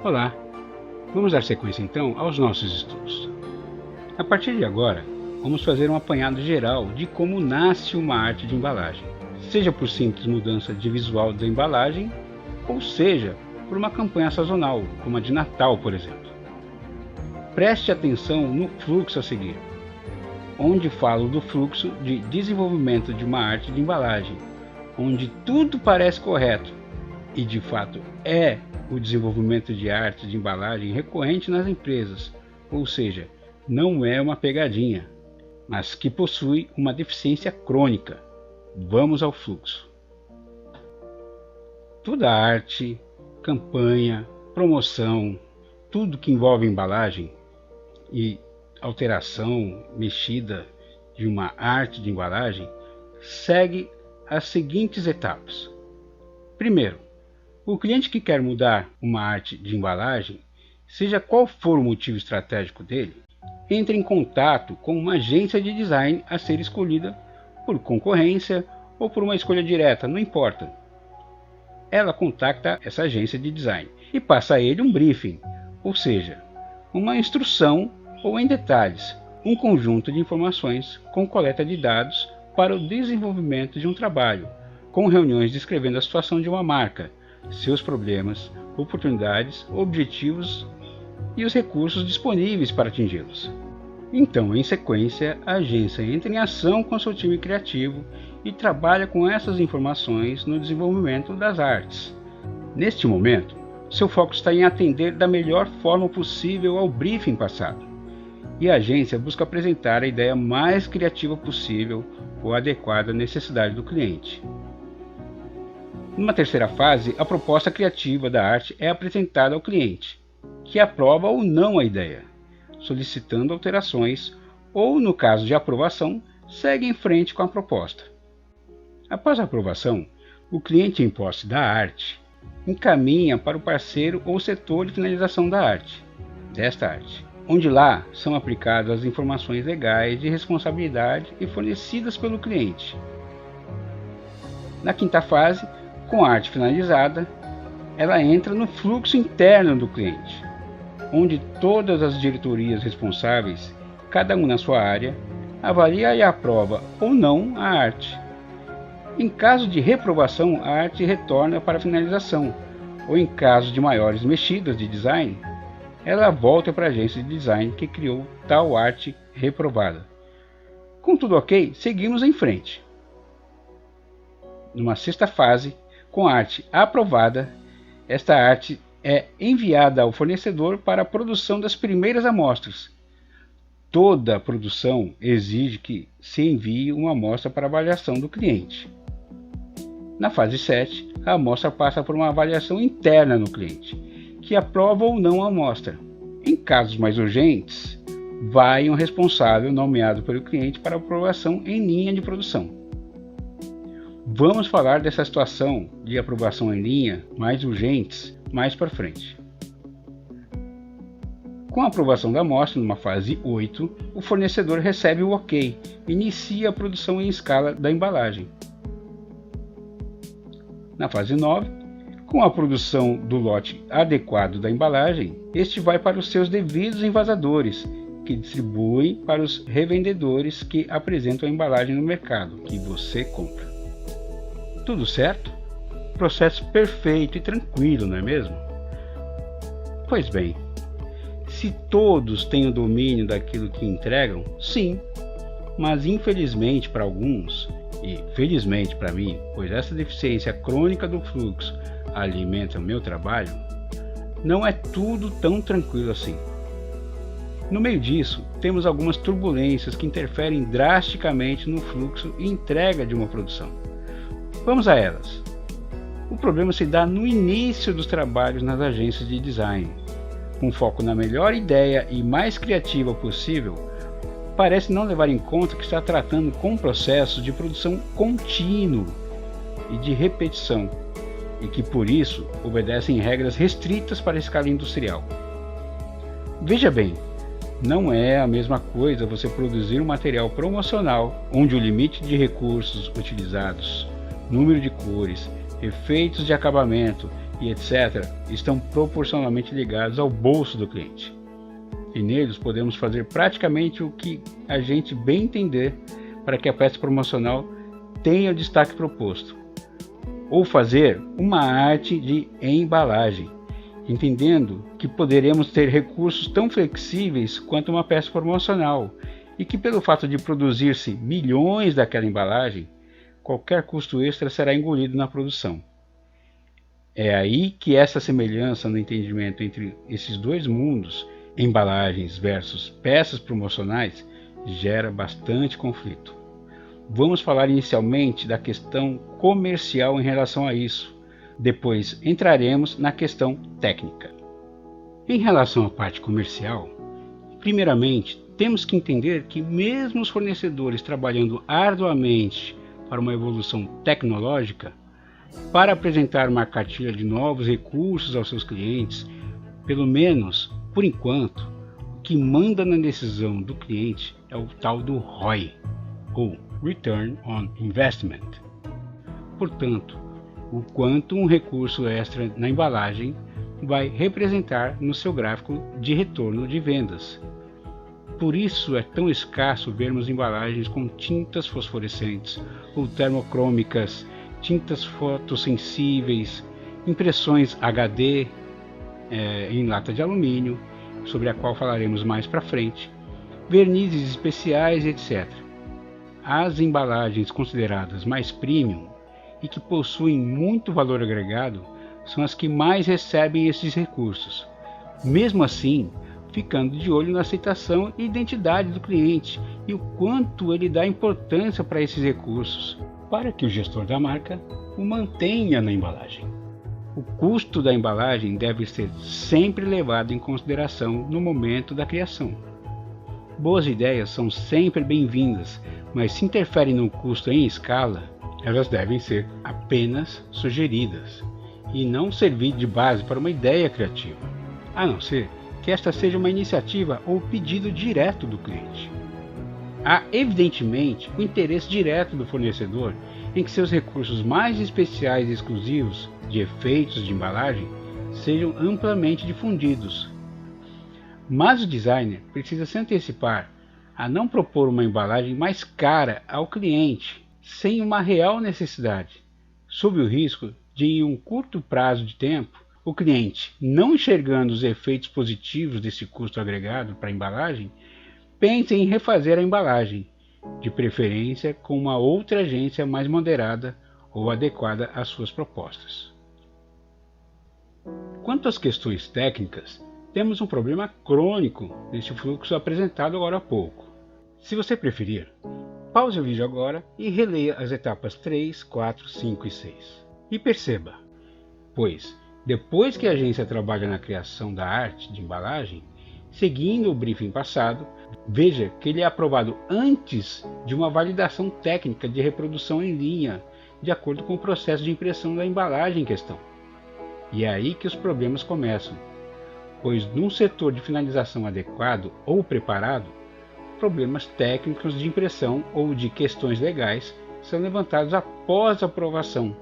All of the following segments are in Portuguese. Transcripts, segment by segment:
Olá, vamos dar sequência então aos nossos estudos. A partir de agora, vamos fazer um apanhado geral de como nasce uma arte de embalagem, seja por simples mudança de visual da embalagem, ou seja, por uma campanha sazonal, como a de Natal, por exemplo. Preste atenção no fluxo a seguir, onde falo do fluxo de desenvolvimento de uma arte de embalagem, onde tudo parece correto, e de fato é o desenvolvimento de arte de embalagem recorrente nas empresas, ou seja, não é uma pegadinha, mas que possui uma deficiência crônica. Vamos ao fluxo. Toda arte, campanha, promoção, tudo que envolve embalagem e alteração, mexida de uma arte de embalagem, segue as seguintes etapas. Primeiro, o cliente que quer mudar uma arte de embalagem, seja qual for o motivo estratégico dele, entra em contato com uma agência de design a ser escolhida por concorrência ou por uma escolha direta, não importa. Ela contacta essa agência de design e passa a ele um briefing, ou seja, uma instrução ou, em detalhes, um conjunto de informações com coleta de dados para o desenvolvimento de um trabalho, com reuniões descrevendo a situação de uma marca, seus problemas, oportunidades, objetivos e os recursos disponíveis para atingi-los. Então, em sequência, a agência entra em ação com seu time criativo e trabalha com essas informações no desenvolvimento das artes. Neste momento, seu foco está em atender da melhor forma possível ao briefing passado, e a agência busca apresentar a ideia mais criativa possível ou adequada à necessidade do cliente. Numa terceira fase, a proposta criativa da arte é apresentada ao cliente, que aprova ou não a ideia, solicitando alterações ou, no caso de aprovação, segue em frente com a proposta. Após a aprovação, o cliente em posse da arte encaminha para o parceiro ou setor de finalização desta arte, onde lá são aplicadas as informações legais de responsabilidade e fornecidas pelo cliente. Na quinta fase, com a arte finalizada, ela entra no fluxo interno do cliente, onde todas as diretorias responsáveis, cada um na sua área, avalia e aprova ou não a arte. Em caso de reprovação, a arte retorna para finalização, ou em caso de maiores mexidas de design, ela volta para a agência de design que criou tal arte reprovada. Com tudo ok, seguimos em frente. Numa sexta fase, com a arte aprovada, esta arte é enviada ao fornecedor para a produção das primeiras amostras. Toda a produção exige que se envie uma amostra para avaliação do cliente. Na fase 7, a amostra passa por uma avaliação interna no cliente, que aprova ou não a amostra. Em casos mais urgentes, vai um responsável nomeado pelo cliente para aprovação em linha de produção. Vamos falar dessa situação de aprovação em linha mais urgentes mais para frente. Com a aprovação da amostra, numa fase 8, o fornecedor recebe o OK e inicia a produção em escala da embalagem. Na fase 9, com a produção do lote adequado da embalagem, este vai para os seus devidos envasadores, que distribuem para os revendedores que apresentam a embalagem no mercado que você compra. Tudo certo? Processo perfeito e tranquilo, não é mesmo? Pois bem, se todos têm o domínio daquilo que entregam, sim, mas infelizmente para alguns, e felizmente para mim, pois essa deficiência crônica do fluxo alimenta o meu trabalho, não é tudo tão tranquilo assim. No meio disso, temos algumas turbulências que interferem drasticamente no fluxo e entrega de uma produção. Vamos a elas. O problema se dá no início dos trabalhos nas agências de design. Com foco na melhor ideia e mais criativa possível, parece não levar em conta que está tratando com um processo de produção contínuo e de repetição, e que por isso obedecem regras restritas para a escala industrial. Veja bem, não é a mesma coisa você produzir um material promocional onde o limite de recursos utilizados, número de cores, efeitos de acabamento e etc., estão proporcionalmente ligados ao bolso do cliente. E neles podemos fazer praticamente o que a gente bem entender para que a peça promocional tenha o destaque proposto. Ou fazer uma arte de embalagem, entendendo que poderemos ter recursos tão flexíveis quanto uma peça promocional e que, pelo fato de produzir-se milhões daquela embalagem, qualquer custo extra será engolido na produção. É aí que essa semelhança no entendimento entre esses dois mundos, embalagens versus peças promocionais, gera bastante conflito. Vamos falar inicialmente da questão comercial em relação a isso. Depois entraremos na questão técnica. Em relação à parte comercial, primeiramente temos que entender que mesmo os fornecedores trabalhando arduamente para uma evolução tecnológica, para apresentar uma cartilha de novos recursos aos seus clientes, pelo menos por enquanto, o que manda na decisão do cliente é o tal do ROI, ou Return on Investment. Portanto, o quanto um recurso extra na embalagem vai representar no seu gráfico de retorno de vendas. Por isso é tão escasso vermos embalagens com tintas fosforescentes ou termocrômicas, tintas fotossensíveis, impressões HD em lata de alumínio, sobre a qual falaremos mais para frente, vernizes especiais, etc. As embalagens consideradas mais premium e que possuem muito valor agregado são as que mais recebem esses recursos. Mesmo assim, ficando de olho na aceitação e identidade do cliente e o quanto ele dá importância para esses recursos, para que o gestor da marca o mantenha na embalagem. O custo da embalagem deve ser sempre levado em consideração no momento da criação. Boas ideias são sempre bem-vindas, mas se interferem no custo em escala, elas devem ser apenas sugeridas e não servir de base para uma ideia criativa, a não ser que esta seja uma iniciativa ou pedido direto do cliente. Há, evidentemente, o interesse direto do fornecedor em que seus recursos mais especiais e exclusivos de efeitos de embalagem sejam amplamente difundidos. Mas o designer precisa se antecipar a não propor uma embalagem mais cara ao cliente, sem uma real necessidade, sob o risco de, em um curto prazo de tempo, o cliente, não enxergando os efeitos positivos desse custo agregado para a embalagem, pense em refazer a embalagem, de preferência com uma outra agência mais moderada ou adequada às suas propostas. Quanto às questões técnicas, temos um problema crônico neste fluxo apresentado agora há pouco. Se você preferir, pause o vídeo agora e releia as etapas 3, 4, 5 e 6. E perceba, pois, depois que a agência trabalha na criação da arte de embalagem, seguindo o briefing passado, veja que ele é aprovado antes de uma validação técnica de reprodução em linha, de acordo com o processo de impressão da embalagem em questão. E é aí que os problemas começam, pois num setor de finalização adequado ou preparado, problemas técnicos de impressão ou de questões legais são levantados após a aprovação,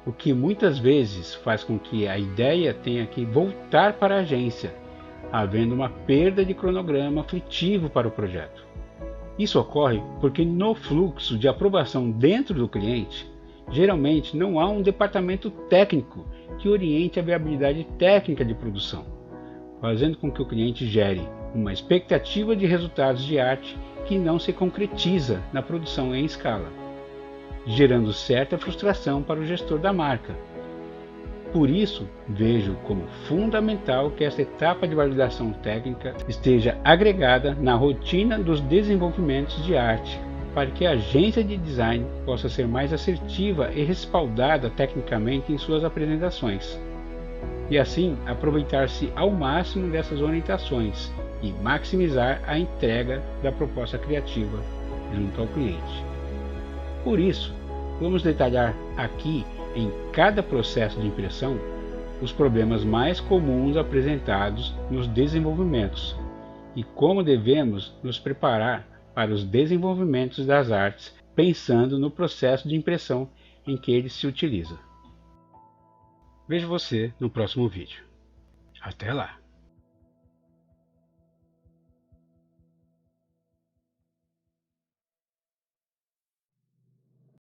o que muitas vezes faz com que a ideia tenha que voltar para a agência, havendo uma perda de cronograma aflitivo para o projeto. Isso ocorre porque no fluxo de aprovação dentro do cliente, geralmente não há um departamento técnico que oriente a viabilidade técnica de produção, fazendo com que o cliente gere uma expectativa de resultados de arte que não se concretiza na produção em escala, gerando certa frustração para o gestor da marca. Por isso, vejo como fundamental que esta etapa de validação técnica esteja agregada na rotina dos desenvolvimentos de arte, para que a agência de design possa ser mais assertiva e respaldada tecnicamente em suas apresentações, e assim aproveitar-se ao máximo dessas orientações e maximizar a entrega da proposta criativa junto ao cliente. Por isso, vamos detalhar aqui, em cada processo de impressão, os problemas mais comuns apresentados nos desenvolvimentos e como devemos nos preparar para os desenvolvimentos das artes, pensando no processo de impressão em que ele se utiliza. Vejo você no próximo vídeo. Até lá!